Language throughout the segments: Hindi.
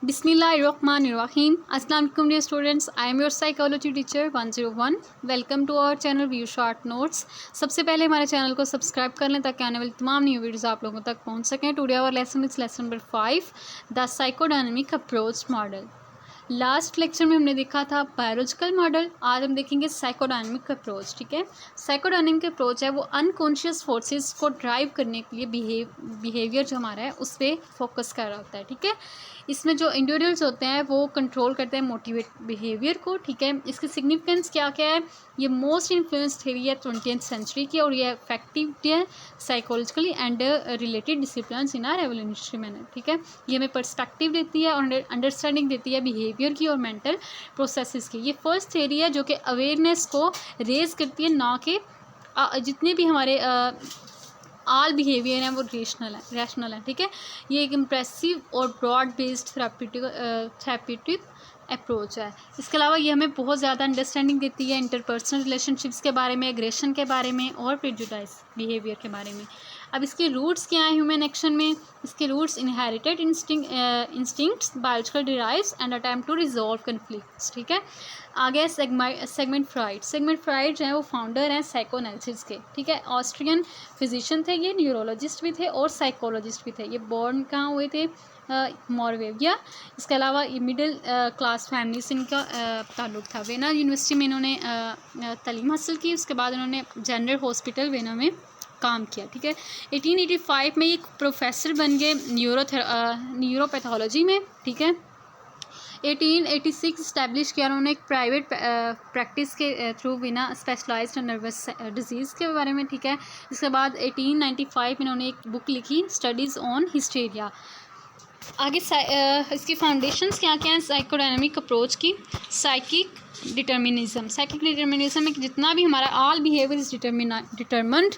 Bismillahirrahmanirrahim. Assalamu alaikum dear students. I am your psychology teacher 101. Welcome to our channel View Short Notes. सबसे पहले हमारे चैनल को सब्सक्राइब कर लें ताकि आने वाली तमाम न्यू वीडियोस आप लोगों तक पहुंच सकें. Today our lesson is lesson number 5, the psychodynamic approach model. Last lecture में हमने देखा था बायोलॉजिकल मॉडल. आज हम देखेंगे साइकोडायनेमिक अप्रोच. ठीक है, साइकोडायनेमिक अप्रोच है वो अनकॉन्शियस फोर्सेस को ड्राइव करने के लिए बिहेवियर जो हमारा है उस पर फोकस कर रहा होता है. ठीक है, इसमें जो इंडिविजुअल्स होते हैं वो कंट्रोल करते हैं मोटिवेट बिहेवियर को. ठीक है, इसकी सिग्निफिकेंस क्या क्या है. ये मोस्ट इन्फ्लुएंस थ्योरी है 20th सेंचुरी की और ये इफेक्टिव है psychologically and related discipline in are revolutionary manner. ठीक है, ये हमें पर्सपेक्टिव देती है और अंडरस्टैंडिंग देती है बिहेवियर की और मेंटल प्रोसेसेस की. ये फर्स्ट थ्योरी है जो कि अवेयरनेस को रेज करती है, ना कि जितने भी हमारे ऑल बिहेवियर हैं वो रैशनल है. ठीक है, ये एक इम्प्रेसिव और ब्रॉड बेस्ड थेरेप्यूटिक अप्रोच है. इसके अलावा ये हमें बहुत ज़्यादा अंडरस्टैंडिंग देती है इंटरपर्सनल रिलेशनशिप्स के बारे में, एग्रेशन के बारे में और प्रेजुडाइज बिहेवियर के बारे में. अब इसके रूट्स क्या हैं ह्यूमन एक्शन में. इसके roots inherited instincts, biological derives and attempt to resolve conflicts. ठीक है, आगे सेगमेंट फ्राइड जो है वो फाउंडर हैं साइकोएनालिसिस के. ठीक है, ऑस्ट्रियन फिजिशियन थे, ये न्यूरोलॉजिस्ट भी थे और साइकोलॉजिस्ट भी थे. ये बॉर्न कहाँ हुए थे, मॉरवेविया. इसके अलावा ये मिडिल क्लास फैमिली से इनका ताल्लुक़ था. वेना यूनिवर्सिटी में इन्होंने तालीम हासिल की. उसके बाद इन्होंने जनरल हॉस्पिटल वेना में काम किया. ठीक है, 1885 में एक प्रोफेसर बन गए न्यूरोपैथोलॉजी में. ठीक है, 1886 इस्टेब्लिश किया उन्होंने एक प्राइवेट प्रैक्टिस के थ्रू बिना स्पेशलाइज्ड नर्वस डिजीज़ के बारे में. ठीक है, इसके बाद 1895 में इन्होंने एक बुक लिखी, स्टडीज़ ऑन हिस्टेरिया. आगे इसकी फाउंडेशंस क्या क्या हैं साइकोडायनेमिक अप्रोच की. साइकिक डिटर्मिनिज्म में जितना भी हमारा all behaviour is determined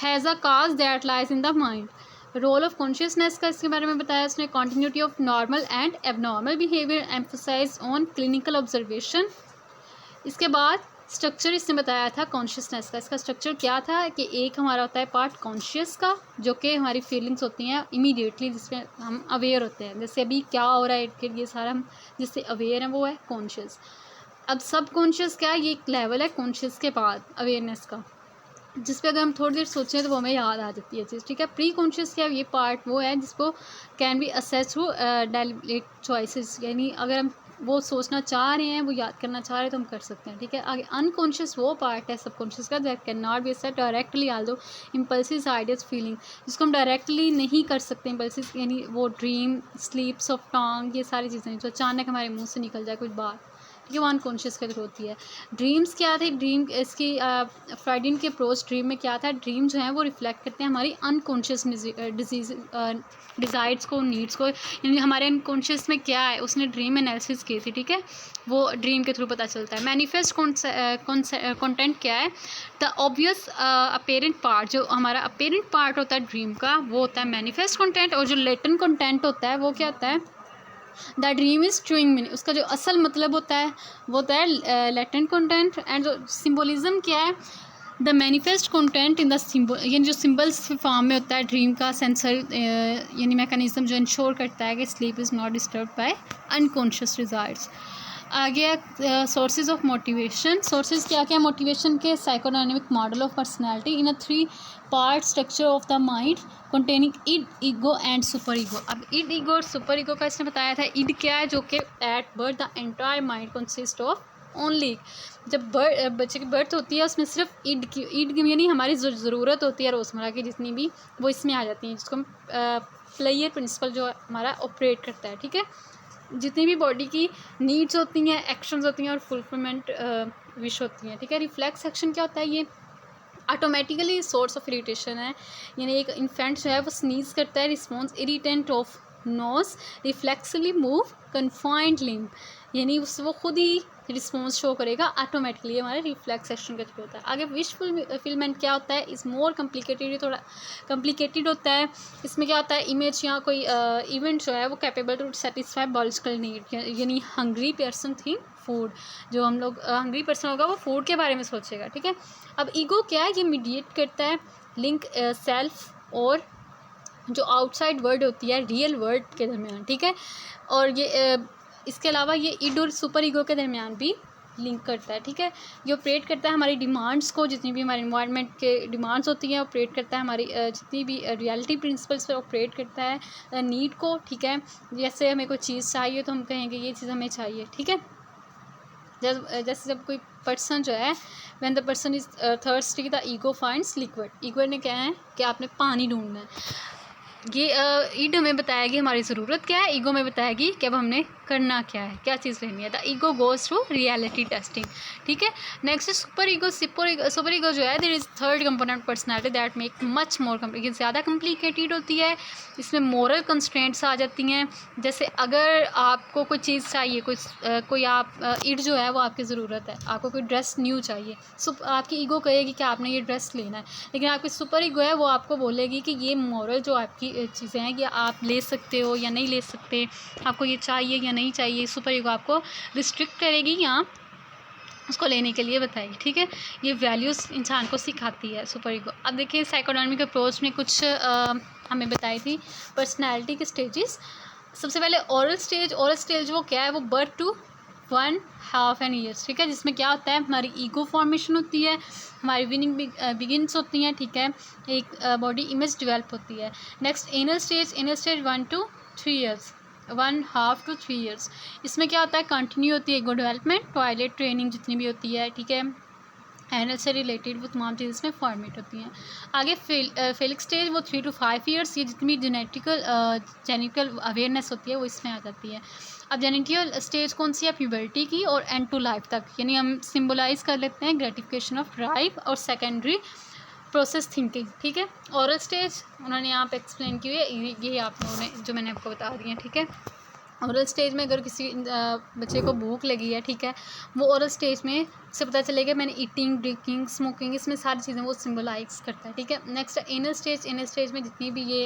has a cause that lies in the mind. Role of consciousness का इसके बारे में बताया उसने. Continuity of normal and abnormal behaviour emphasise on clinical observation. इसके बाद स्ट्रक्चर इसने बताया था कॉन्शियसनेस का. इसका स्ट्रक्चर क्या था कि एक हमारा होता है पार्ट कॉन्शियस का जो कि हमारी फीलिंग्स होती हैं इमीडिएटली, जिसमें हम अवेयर होते हैं. जैसे अभी क्या हो रहा है फिर ये सारा हम जिससे अवेयर हैं वो है कॉन्शियस. अब सब कॉन्शियस क्या है, ये एक लेवल है कॉन्शियस के बाद अवेयरनेस का, जिस पे अगर हम थोड़ी देर सोचें तो वो हमें याद आ जाती है चीज़. ठीक है, प्री कॉन्शियस क्या, ये पार्ट वो है जिसको can be assess through deliberate choices, यानी अगर हम वो सोचना चाह रहे हैं, वो याद करना चाह रहे हैं तो हम कर सकते हैं. ठीक है, आगे अनकॉन्शियस वो पार्ट है सबकॉन्शियस का that can not be assessed directly Aldous impulsive ideas feeling, जिसको हम डायरेक्टली नहीं कर सकते. इम्पल्सिव यानी वो ड्रीम, स्लीप्स ऑफ टंग, ये सारी चीज़ें जो अचानक हमारे मुँह से निकल जाए कुछ बात. ठीक है, वो अनकॉन्शियस के थ्रू होती है. ड्रीम्स क्या थे, ड्रीम इसकी फ्राइडन के अप्रोच ड्रीम में क्या था, ड्रीम जो है वो रिफ्लेक्ट करते हैं हमारी अनकॉन्शियस डिज़ायर्स को, नीड्स को, यानी हमारे अनकॉन्शियस में क्या है उसने ड्रीम एनालिसिस की थी. ठीक है, वो ड्रीम के थ्रू पता चलता है. मैनिफेस्ट कंटेंट क्या है, द ऑब्वियस अपेरेंट पार्ट, जो हमारा अपेरेंट पार्ट होता है ड्रीम का वो होता है मैनिफेस्ट कंटेंट, और जो लेटेंट कंटेंट होता है वो क्या होता है, the dream is truing meaning. उसका जो असल मतलब होता है वो होता है लेटेंट कंटेंट. एंड जो सिम्बोलिज्म क्या है, the manifest content in the symbol, यानी जो सिम्बल्स फॉर्म में होता है ड्रीम का सेंसर यानी मैकेनिज्म जो इंश्योर करता है कि sleep is not disturb by unconscious desires. आगे सोर्सेज ऑफ मोटिवेशन. सोर्सेज क्या क्या मोटिवेशन के, psychodynamic model of personality in a 3 part structure of the mind containing id, ego and super ego. अब इड, ईगो और सुपर ईगो का इसने बताया था. इड क्या है, जो कि at birth the entire mind consist of only, जब बच्चे की बर्थ होती है उसमें सिर्फ ईड यानी हमारी जो ज़रूरत होती है रोज़मर्रा की जितनी भी वो इसमें आ जाती हैं, जिसको हम प्लेयर प्रिंसिपल जो हमारा ऑपरेट करता है. ठीक है, जितनी भी बॉडी की नीड्स होती हैं, एक्शंस होती हैं और फुलफिलमेंट विश होती हैं. ठीक है, रिफ्लेक्स एक्शन क्या होता है, ये ऑटोमेटिकली सोर्स ऑफ इरिटेशन है. यानी एक इन्फेंट जो है वो स्नीज करता है, response irritant of nose, reflexively move confined limb, यानी उससे वो खुद ही रिस्पॉन्स शो करेगा ऑटोमेटिकली, हमारे रिफ्लेक्स एक्शन के थ्रू होता है. आगे विश फुलफिलमेंट क्या होता है, इज़ मोर कम्प्लिकेटेड, थोड़ा कम्प्लिकेटेड होता है. इसमें क्या होता है, इमेज या कोई इवेंट जो है वो capable to satisfy biological need, यानी हंग्री पर्सन थिंक फूड, जो हम लोग हंग्री पर्सन होगा वो फूड के बारे में सोचेगा. ठीक है, अब ईगो क्या है, ये मीडिएट करता है लिंक सेल्फ और जो आउटसाइड वर्ड होती है रियल वर्ड के दरमियान, ठीक है। और ये इसके अलावा ये ईड और सुपर ईगो के दरमियान भी लिंक करता है, ठीक है। ये ऑपरेट करता है हमारी डिमांड्स को, जितनी भी हमारे इन्वायरमेंट के डिमांड्स होती हैं, ऑपरेट करता है हमारी जितनी भी रियलिटी प्रिंसिपल्स पे ऑपरेट करता है नीड को, ठीक है। जैसे हमें कोई चीज़ चाहिए तो हम कहेंगे ये चीज़ हमें चाहिए, ठीक है। जैसे जब कोई पर्सन जो है, when the person is thirsty the ego finds liquid, ego ने क्या है कि आपने पानी ढूंढना है। ये ईड हमें बताएगी हमारी ज़रूरत क्या है, ईगो में बताएगी कि अब हमने करना क्या है, क्या चीज़ लेनी है। The ego goes through reality testing, ठीक है। Next super ego. Super ego जो है there is third component personality that make much more complicated, ज़्यादा कम्प्लिकेटेड होती है। इसमें मोरल कंस्ट्रेंट्स आ जाती हैं। जैसे अगर आपको कोई चीज़ चाहिए, कोई आप ईड जो है वो आपकी ज़रूरत है, आपको कोई ड्रेस न्यू चाहिए, आपकी ईगो कहेगी कि आपने ये ड्रेस लेना है। लेकिन आपकी सुपर ईगो है वो आपको बोलेगी कि ये मोरल जो आपकी चीज़ें हैं, ये आप ले सकते हो या नहीं ले सकते, आपको ये चाहिए या नहीं चाहिए। सुपर ईगो आपको रिस्ट्रिक्ट करेगी या उसको लेने के लिए बताएगी, ठीक है। ये वैल्यूज़ इंसान को सिखाती है सुपर ईगो। अब देखिए साइकोडायनामिक अप्रोच में कुछ हमें बताई थी पर्सनैलिटी के स्टेजेस। सबसे पहले ओरल स्टेज वो क्या है, वो बर्थ टू 1.5 ईयर्स, ठीक है। जिसमें क्या होता है, हमारी ईगो फॉर्मेशन होती है, हमारी विनिंग बिगिनस होती हैं, ठीक है। एक बॉडी इमेज डेवलप होती है। Next anal stage 1 to 3 years, 1.5 to 3 years. इसमें क्या होता है, कंटिन्यू होती है ईगो डेवलपमेंट, टॉयलेट ट्रेनिंग जितनी भी होती है, ठीक है। एनल से रिलेटेड वो तमाम चीज़ें इसमें फॉर्मेट होती हैं। आगे फेलिक स्टेज वो 3 to 5 ईयर्स। ये जितनी भी जेनेटिकल अवेयरनेस होती है वो इसमें आ जाती है। अब जेनेटिकल स्टेज कौन सी है, प्यूबर्टी की और एंड टू लाइफ तक, यानी हम सिम्बलाइज कर लेते हैं ग्रेटिफिकेशन ऑफ ड्राइव और सेकेंडरी प्रोसेस थिंकिंग, ठीक है। ओरल स्टेज उन्होंने यहाँ पे एक्सप्लेन की हुई है, ये आप लोगों ने जो मैंने आपको बता दी है, ठीक है। ओरल स्टेज में अगर किसी बच्चे को भूख लगी है, ठीक है, वो ओरल स्टेज में से पता चलेगा मैंने ईटिंग, ड्रिंकिंग, स्मोकिंग, इसमें सारी चीज़ें वो सिम्बलाइज करता है, ठीक है। नेक्स्ट एनल स्टेज में जितनी भी ये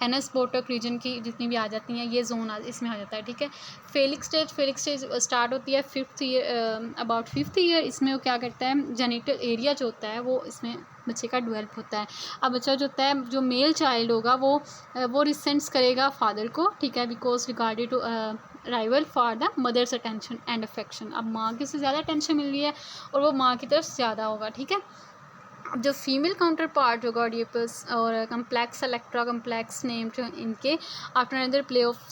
एनस बोटक रीजन की जितनी भी आ जाती हैं, ये जोन इसमें आ जाता है, ठीक है। फेलिक स्टेज स्टार्ट होती है 5th year, about 5th year. इसमें वो क्या करता है, जेनिटल एरिया जो होता है वो इसमें बच्चे का डेवलप होता है। अब बच्चा जो होता है, जो मेल चाइल्ड होगा वो रिसेंट्स करेगा फादर को, ठीक है, because regarded to rival for the mother's attention and affection. अब माँ की से ज़्यादा अटेंशन मिल रही है और वो माँ की तरफ ज़्यादा होगा, ठीक है। अब जो फीमेल काउंटर पार्ट होगा ऑडिपस और कम्प्लेक्स इलेक्ट्रा कम्प्लेक्स नेम जो इनके after another play of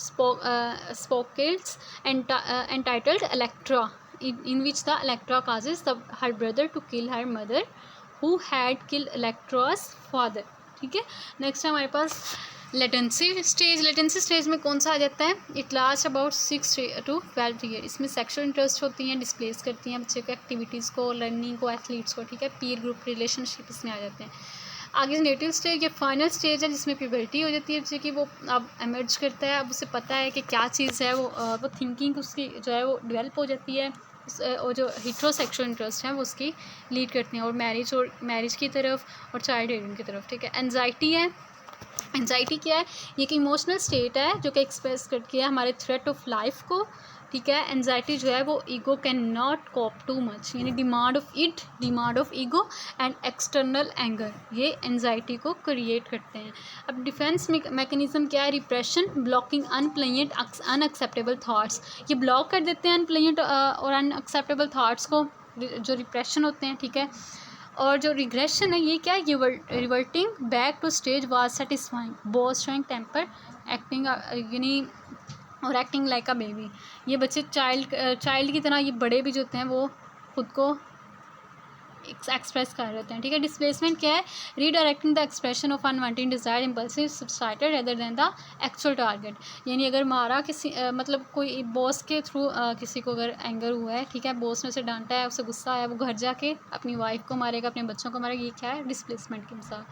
Sophocles entitled Electra in which the Electra causes her brother to kill her mother who had killed Electra's father, ठीक है। नेक्स्ट है हमारे पास लेटेंसी स्टेज में कौन सा आ जाता है, it last about 6 to 12 year. इसमें सेक्सुअल इंटरेस्ट होती हैं, डिस्प्लेस करती हैं बच्चे को एक्टिविटीज़ को, लर्निंग को, एथलीट्स को, ठीक है। पीयर ग्रुप रिलेशनशिप इसमें आ जाते हैं। आगे नेटिव स्टेज, ये फाइनल स्टेज है जिसमें प्यूबर्टी हो जाती है बच्चे की, वो अब एमर्ज करता है, अब उसे पता है कि क्या चीज़ है, वो थिंकिंग उसकी जो है वो डेवलप हो जाती है, और जो हेटेरोसेक्सुअल इंटरेस्ट हैं वो उसकी लीड करती हैं और मैरिज की तरफ और चाइल्ड रेयरिंग की तरफ, ठीक है। एंजाइटी है, एंजाइटी क्या है, ये एक इमोशनल स्टेट है जो कि एक्सप्रेस करती है हमारे थ्रेट ऑफ लाइफ को, ठीक है। एंजाइटी जो है वो ego can not cope too much, यानी demand of ego and external anger, ये एंजाइटी को क्रिएट करते हैं। अब डिफेंस मैकेनिज्म क्या है, repression, blocking unpleasant unacceptable thoughts, ये ब्लॉक कर देते हैं अनप्लेजेंट और अनएक्सेप्टेबल थाट्स को, जो रिप्रेशन होते हैं, ठीक है। और जो रिग्रेशन है ये क्या है, ये reverting back to stage was satisfying both showing temper acting यानी और एक्टिंग लाइक अ बेबी। ये बच्चे चाइल्ड की तरह, ये बड़े भी जो होते हैं वो खुद को एक्सप्रेस कर रहे हैं, ठीक है। डिस्प्लेसमेंट क्या है, redirecting the expression of unwanted desire impulsive subtracted rather than the actual target, यानी अगर मारा किसी मतलब कोई बॉस के थ्रू किसी को अगर एंगर हुआ है, ठीक है, बॉस ने उसे डांटा है, उसे गुस्सा आया, वो घर जाके अपनी वाइफ को मारेगा, अपने बच्चों को मारेगा, ये क्या है, डिस्प्लेसमेंट की मिसाल।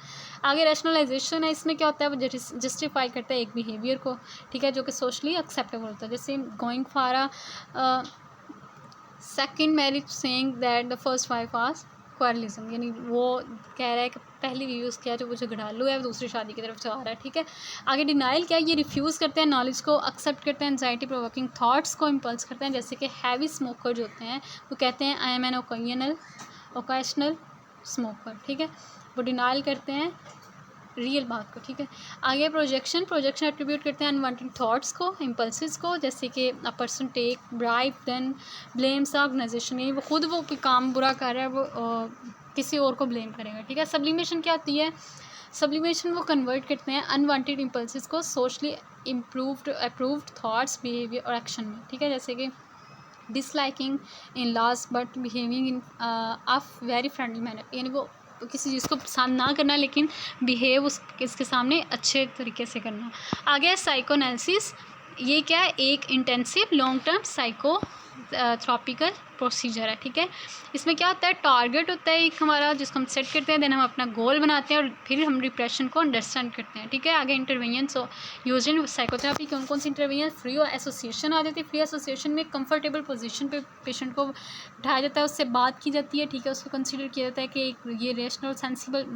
आगे रैशनलाइजेशन है, इसमें क्या होता है, वो जस्टिफाई करता है एक बिहेवियर को, ठीक है, जो कि सोशली एक्सेप्टेबल होता है। जैसे going for a second marriage saying that the first wife was quarrelsome, यानी वो कह रहा है कि पहली बीवी उसकी है जो मुझे घड़ालू है, वो दूसरी शादी की तरफ जा रहा है, ठीक है। आगे डिनाइल क्या है, ये रिफ्यूज़ करते हैं नॉलेज को, एक्सेप्ट करते हैं एंजाइटी प्रोवोकिंग थॉट्स को इम्पल्स करते हैं। जैसे कि हैवी स्मोकर जो होते हैं वो कहते हैं I am an occasional smoker, ठीक है, वो डिनाइल करते हैं रियल बात को, ठीक है। आगे प्रोजेक्शन एट्रीब्यूट करते हैं अनवांटेड थॉट्स को, इम्पल्सिस को, जैसे कि a person take bribe then blames the organisation, यानी वो खुद वो कोई काम बुरा कर रहा है, वो किसी और को ब्लेम करेगा, ठीक है। सब्लिमेशन क्या होती है? सब्लिमेशन वो कन्वर्ट करते हैं अनवांटेड इम्पल्सिस को सोशली अप्रूव्ड थॉट्स, बिहेवियर और एक्शन में, ठीक है। जैसे कि disliking in loss but behaving in of very friendly manner, यानी वो किसी चीज़ को पसंद ना करना लेकिन बिहेव उसके सामने अच्छे तरीके से करना। आगे साइकोएनालिसिस, ये क्या है? एक intensive long term psycho therapeutical procedure है, ठीक है। इसमें क्या होता है? टारगेट होता है एक हमारा, जिसको हम सेट करते हैं, देन हम अपना गोल बनाते हैं और फिर हम डिप्रेशन को अंडरस्टैंड करते हैं, ठीक है। आगे इंटरवेंशन यूज इन साइकोथेरेपी, कौन कौन सी इंटरवेंशन? फ्री एसोसिएशन आ जाती है। फ्री एसोसिएशन में कंफर्टेबल पोजीशन पे पेशेंट को बिठाया जाता है, उससे बात की जाती है, ठीक है। उसको कंसिडर किया जाता है कि एक ये रेशनल सेंसिबल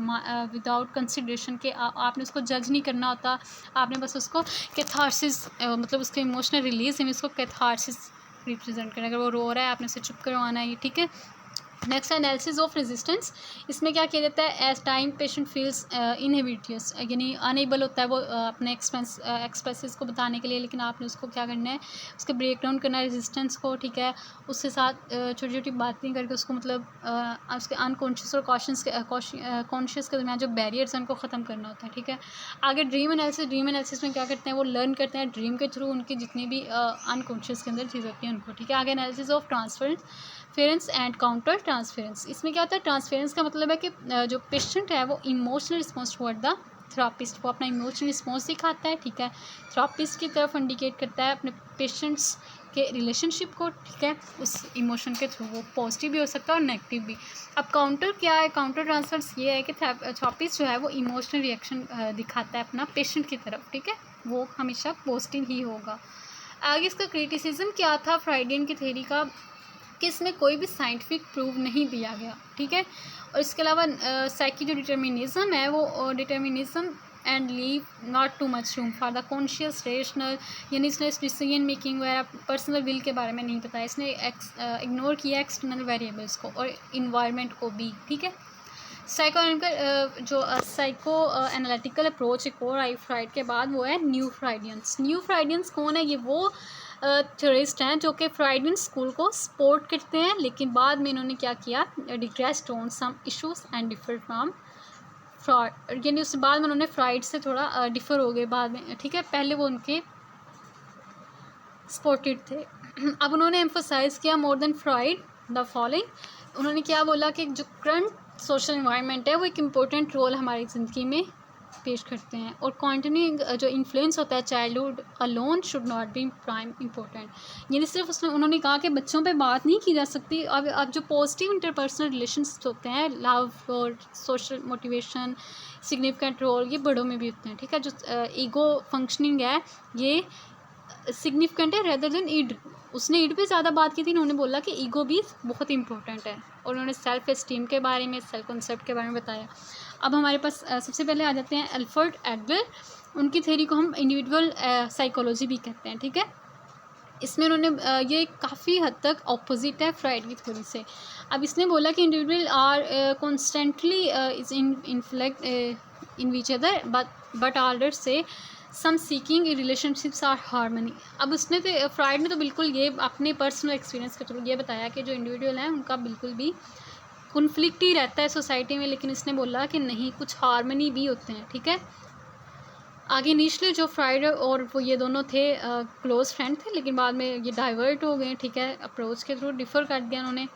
विदाउट कंसिडरेशन के आपने उसको जज नहीं करना होता, आपने बस उसको कैथारसिस मतलब उसके इमोशनल रिलीज में उसको कैथारसिस रिप्रेजेंट करना। अगर वो रो रहा है आपने उसे चुप करवाना है, ये ठीक है। नेक्स्ट एनालिसिस ऑफ रेजिस्टेंस, इसमें क्या किया जाता है? एज टाइम पेशेंट फील्स इनहिबिटियस, यानी अनेबल होता है वो अपने एक्सप्रेसेस को बताने के लिए, लेकिन आपने उसको क्या करना है? उसके ब्रेक डाउन करना है रेजिस्टेंस को, ठीक है। उसके साथ छोटी छोटी बातें करके उसको मतलब उसके अनकॉन्शियस और कॉन्शियस के दरमियान जो बैरियर्स हैं उनको ख़त्म करना होता है, ठीक है। आगे ड्रीम एनालिसिस में क्या करते हैं? वो लर्न करते हैं ड्रीम के थ्रू उनकी जितनी भी अनकॉन्शियस के अंदर चीज़ होती है उनको, ठीक है। आगे analysis of transference and counter transference, इसमें क्या होता है? ट्रांसफरेंस का मतलब है कि जो पेशेंट है वो emotional response toward the therapist, वो अपना इमोशनल रिस्पॉन्स दिखाता है, ठीक है। थेरापिस्ट की तरफ इंडिकेट करता है अपने पेशेंट्स के रिलेशनशिप को, ठीक है, उस इमोशन के थ्रू। वो पॉजिटिव भी हो सकता है और नेगेटिव भी। अब काउंटर क्या है? काउंटर ट्रांसफर्स ये है कि थेरापिस्ट जो है वो इमोशनल रिएक्शन दिखाता है अपना पेशेंट की तरफ, ठीक है। वो हमेशा पॉजिटिव ही होगा। आगे इसका क्रिटिसिज्म क्या था फ्राइडियन की थ्योरी का? कि इसमें कोई भी साइंटिफिक प्रूव नहीं दिया गया, ठीक है। और इसके अलावा साइकी जो डिटर्मिनिज्म है वो determinism and leave not too much room for the conscious rational, यानी इसने डिसीजन मेकिंग वगैरह पर्सनल विल के बारे में नहीं बताया, इसने इग्नोर किया एक्सटर्नल वेरिएबल्स को और इन्वायरमेंट को भी, ठीक है। साइको एनालिटिकल अप्रोच एक और आई फ्राइड के बाद, वो है न्यू फ्राइडियंस कौन है? ये वो थ्योरिस्ट हैं जो कि फ्राइडियन स्कूल को सपोर्ट करते हैं, लेकिन बाद में इन्होंने क्या किया? Digressed on some issues and differ from Freud, यानी उसके बाद में उन्होंने फ्राइड से थोड़ा डिफर हो गए बाद में, ठीक है। पहले वो उनके सपोर्टेड थे। अब उन्होंने एम्फोसाइज किया more than fried the following, उन्होंने क्या बोला कि जो करंट सोशल इन्वायरमेंट है वो एक इम्पोर्टेंट रोल हमारी ज़िंदगी में पेश करते हैं, और कंटिन्यूइंग जो इन्फ्लुएंस होता है childhood alone should not be prime important, यानी सिर्फ उन्होंने कहा कि बच्चों पे बात नहीं की जा सकती। अब जो पॉजिटिव इंटरपर्सनल रिलेशंस होते हैं, लव और सोशल मोटिवेशन, सिग्निफिकेंट रोल, ये बड़ों में भी होते हैं, ठीक है। जो ईगो फंक्शनिंग है ये सिग्निफिकेंट है रेदर देन ईड, उसने ईड पे ज़्यादा बात की थी, उन्होंने बोला कि ईगो भी बहुत इंपॉर्टेंट है, और उन्होंने सेल्फ एस्टीम के बारे में, सेल्फ कॉन्सेप्ट के बारे में बताया। अब हमारे पास सबसे पहले आ जाते हैं अल्फ्रेड एडलर, उनकी थ्योरी को हम इंडिविजुअल साइकोलॉजी भी कहते हैं, ठीक है। इसमें उन्होंने ये काफ़ी हद तक ऑपोजिट है फ्राइड की थ्योरी से। अब इसने बोला कि individual are constantly is inflict in which other but order से some seeking relationships are harmony. अब उसने तो फ्राइड ने तो बिल्कुल ये अपने पर्सनल एक्सपीरियंस के थ्रू ये बताया कि जो इंडिविजुअल हैं उनका बिल्कुल भी कॉन्फ्लिक्ट ही रहता है सोसाइटी में, लेकिन इसने बोला कि नहीं, कुछ हारमनी भी होते हैं, ठीक है। आगे इनिशियली जो फ्राइड और वो ये दोनों थे क्लोज फ्रेंड थे, लेकिन बाद में ये डाइवर्ट हो गए, ठीक है। अप्रोच के थ्रू डिफ़र कर दिया उन्होंने।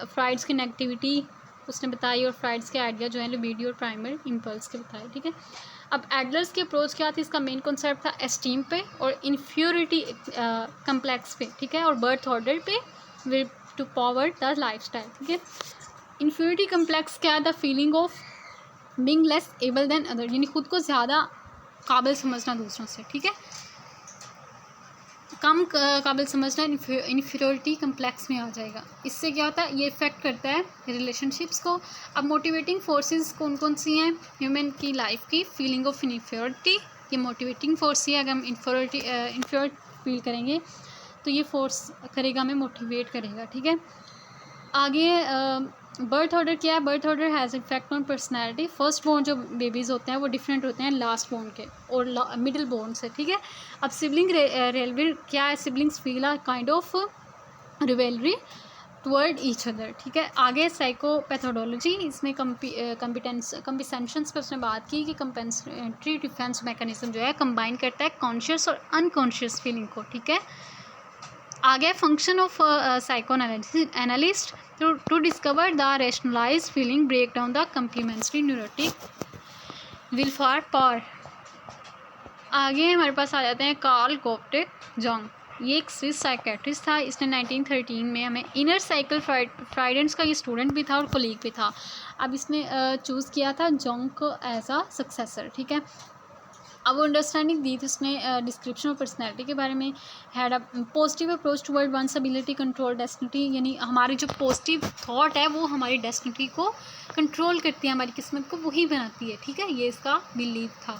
फ्राइड्स की नेगेटिविटी उसने बताई और फ्राइड्स के आइडिया जो है लिबिडो और प्राइमरी इम्पल्स के बताए, ठीक है। अब एडलर्स की अप्रोच क्या थी? इसका मेन कॉन्सेप्ट था एस्टीम पे और इन्फ्योरिटी कम्प्लेक्स पे, ठीक है, और बर्थ ऑर्डर पे will to power the lifestyle, ठीक है। इन्फ्योरिटी कम्प्लेक्स क्या है? The feeling of being less able than other, यानी खुद को ज़्यादा काबिल समझना दूसरों से, ठीक है, कम काबिल समझना इन्फीरियरिटी कम्प्लेक्स में आ जाएगा। इससे क्या होता है? ये इफ़ेक्ट करता है रिलेशनशिप्स को। अब मोटिवेटिंग फोर्सेस कौन कौन सी हैं ह्यूमन की लाइफ की? फीलिंग ऑफ इन्फीरियरिटी, ये मोटिवेटिंग फोर्स ही है। अगर हम इन्फीरियर फील करेंगे तो ये फोर्स करेगा, हमें मोटिवेट करेगा, ठीक है। आगे बर्थ ऑर्डर क्या है? Birth order has effect on personality. First born जो बेबीज़ होते हैं वो डिफरेंट होते हैं लास्ट बोर्न के और मिडिल बोर्न से, ठीक है। अब सिबलिंग रिलेवरी क्या है? Siblings feel a kind of revelry toward each other, ठीक है। आगे साइकोपैथोडोलॉजी, इसमें कंपिटेंशंस पर उसने बात की कि कंपेंसेटरी डिफेंस मैकेनिज्म जो है कंबाइन करता है कॉन्शियस और अनकॉन्शियस फीलिंग को, ठीक है। आगे function of psychoanalyst to discover the rationalised feeling, break down the complementary neurotic welfare par. आगे हमारे पास आ जाते हैं कार्ल गोप्टे जोंग। ये एक स्विस साइकेट्रिस्ट था। इसने 1913 में हमें इनर साइकिल फ्राइडेंस का ये स्टूडेंट भी था और कोलीग भी था। अब इसने चूज़ किया था जोंग को एज अ सक्सेसर, ठीक है। अब वो अंडरस्टैंडिंग दी थी उसने डिस्क्रिप्शन ऑफ पर्सनैलिटी के बारे में। Had a positive approach toward one's ability control destiny, यानी हमारी जो पॉजिटिव थॉट है वो हमारी डेस्टिनी को कंट्रोल करती है, हमारी किस्मत को वही बनाती है, ठीक है। ये इसका बिलीव था।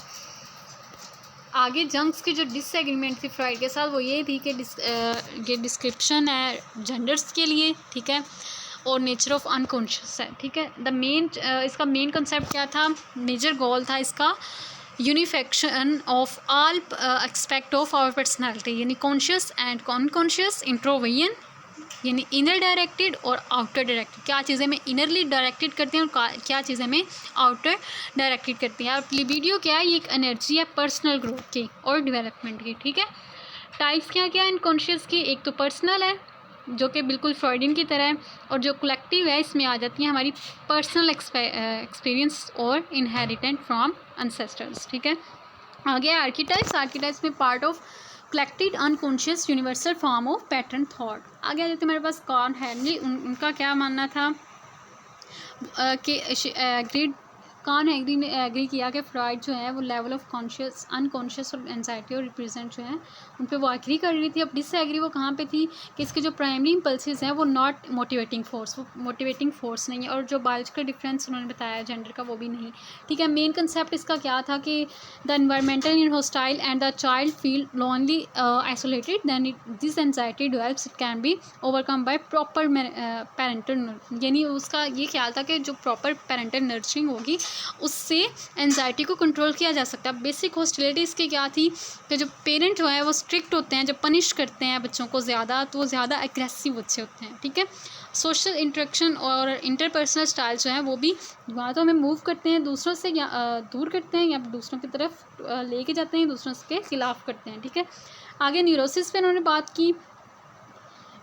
आगे जंक्स की जो डिसएग्रीमेंट थी फ्राइड के साथ वो ये थी कि ये डिस्क्रिप्शन है जेंडर्स के लिए, ठीक है, और नेचर ऑफ अनकॉन्शियस है, ठीक है। इसका मेन कंसेप्ट क्या था? मेजर गोल था इसका unification of all expect of our personality, यानी कॉन्शियस एंड अनकॉन्शियस, इंट्रोविजन यानी इनर डायरेक्टेड और आउटर डायरेक्टेड। क्या चीज़ें हमें इनरली डायरेक्टेड करती हैं और क्या चीज़ें हमें आउटर डायरेक्टेड करती हैं। और लिबिडो क्या है? ये एक एनर्जी है पर्सनल ग्रोथ की और डेवलपमेंट की, ठीक है। टाइप्स क्या क्या है इनकॉन्शियस की? एक तो पर्सनल है जो कि बिल्कुल फ्रॉइडियन की तरह है, और जो कलेक्टिव है इसमें आ जाती हैं हमारी पर्सनल एक्सपीरियंस और इनहेरिटेंट फ्रॉम अनसेस्टर्स, ठीक है। आगे आर्कीटाइप्स में part of collected unconscious universal form of pattern thought. आगे आ जाते हैं हमारे पास कॉर्न हेनरी। उनका क्या मानना था कि ने एग्री किया कि फ्रॉइड जो है वो लेवल ऑफ कॉन्शियस अनकॉन्शियस और एंजाइटी और रिप्रेजेंट जो है उन पे वो एग्री कर रही थी। अब डिसएग्री वो कहाँ पे थी कि इसके जो प्राइमरी इम्पल्सेस हैं वो नॉट मोटिवेटिंग फोर्स, वो मोटिवेटिंग फोर्स नहीं है, और जो बायोलॉजिकल डिफरेंस उन्होंने बताया जेंडर का वो भी नहीं, ठीक है। मेन कंसेप्ट इसका क्या था कि the environmental in hostile and the child feel lonely isolated then this anxiety develops, it can be overcome by proper parental, यानी उसका ये ख्याल था कि जो प्रॉपर पेरेंटल नर्चरिंग होगी उससे एंजाइटी को कंट्रोल किया जा सकता है। बेसिक हॉस्टिलिटी इसकी क्या थी कि जो पेरेंट जो है वो स्ट्रिक्ट होते हैं, जब पनिश करते हैं बच्चों को ज़्यादा तो वो ज़्यादा एग्रेसिव बच्चे होते हैं, ठीक है। सोशल इंटरेक्शन और इंटरपर्सनल स्टाइल जो है वो भी या तो हमें मूव करते हैं दूसरों से या दूर करते हैं, या दूसरों की तरफ लेके जाते हैं, दूसरों के खिलाफ करते हैं, ठीक है। आगे न्यूरोसिस पे उन्होंने बात की,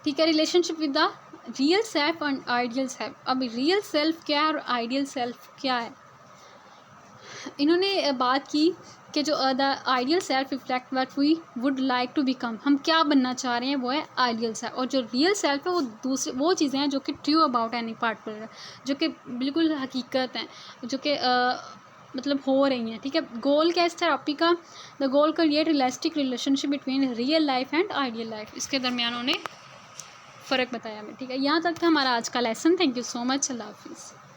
ठीक है। Relationship with the real self and ideal self. अब रियल सेल्फ क्या है और आइडियल सेल्फ क्या है? इन्होंने बात की कि जो the ideal self reflect what we would like to become, हम क्या बनना चाह रहे हैं वो है आइडियल सेल्फ, और जो रियल सेल्फ है वो चीज़ें हैं जो कि ट्रू अबाउट एनी पार्टिकुलर, जो कि बिल्कुल हकीकत हैं, जो कि मतलब हो रही हैं, ठीक है। गोल क्या है इस थेरेपी का? The goal create realistic relationship between real life and ideal life. इसके दरमियान उन्होंने फ़र्क बताया हमें, ठीक है। यहाँ तक था हमारा आज का lesson. Thank you so much. अल्लाह हाफिज़।